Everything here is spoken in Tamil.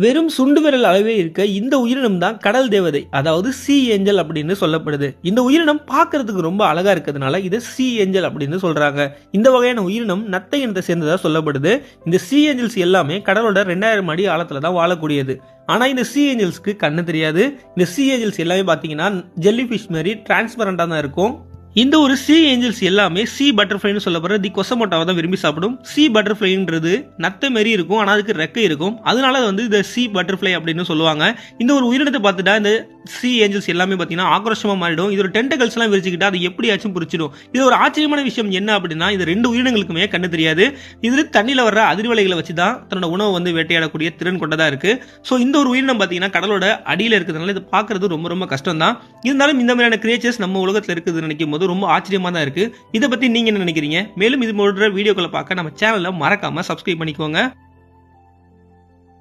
வெறும் சுண்டு விரல் அளவே இருக்க இந்த உயிரினம் தான் கடல் தேவதை, அதாவது சி ஏஞ்சல் அப்படின்னு சொல்லப்படுது. இந்த உயிரினம் பார்க்கறதுக்கு ரொம்ப அழகா இருக்கிறதுனால இதை சி ஏஞ்சல் அப்படின்னு சொல்றாங்க. இந்த வகையான உயிரினம் நத்தை இனத்தை சேர்ந்ததா சொல்லப்படுது. இந்த சி ஏஞ்சல்ஸ் எல்லாமே கடலோட 2000 அடி ஆழத்துல தான் வாழக்கூடியது. ஆனா இந்த சி ஏஞ்சல்ஸ்க்கு கண்ணு தெரியாது. இந்த சி ஏஞ்சல்ஸ் எல்லாமே பாத்தீங்கன்னா ஜெல்லி ஃபிஷ் மாதிரி டிரான்ஸ்பரண்டா தான் இருக்கும். இந்த ஒரு சி ஏஞ்சல்ஸ் எல்லாமே சி பட்டர்ஃப்ளைன்னு சொல்லப்படுற தி கொசமோட்டாவை தான் விரும்பி சாப்பிடும். சி பட்டர்ஃப்ளைன்றது நத்தை மாரி இருக்கும், ஆனால் அதுக்கு ரெக்கை இருக்கும். அதனால வந்து இந்த சி பட்டர்ஃப்ளை அப்படின்னு சொல்லுவாங்க. இந்த ஒரு உயிரினத்தை பார்த்துட்டா இந்த சி ஏஞ்சல்ஸ் எல்லாமே பார்த்தீங்கன்னா ஆக்ரோஷமா மாறிடும். இதோட டென்டகல்ஸ் எல்லாம் விரிச்சுக்கிட்டா அது எப்படியாச்சும் பிடிச்சிடும். இது ஒரு ஆச்சரியமான விஷயம் என்ன அப்படின்னா, இது 2 உயிரினங்களுக்குமே கண்ணு தெரியாது. இது தண்ணியில் வர்ற அதிர்வலைகளை வச்சு தான் தன்னோட உணவை வந்து வேட்டையாடக்கூடிய திறன் கொண்டதா இருக்கு. ஸோ இந்த ஒரு உயிரினம் பார்த்தீங்கன்னா கடலோட அடியில் இருக்கிறதுனால இது பார்க்கறது ரொம்ப ரொம்ப கஷ்டம் தான். இருந்தாலும் இந்த மாதிரியான கிரியேச்சர்ஸ் நம்ம உலகத்தில் இருக்குதுன்னு நினைக்கும் போது ரொம்ப ஆச்சரியமா தான் இருக்கு. இதை பத்தி நீங்க என்ன நினைக்கிறீங்க? மேலும் இது போன்ற வீடியோக்களை பார்க்க நம்ம சேனலை மறக்காம சப்ஸ்கிரைப் பண்ணிக்கோங்க.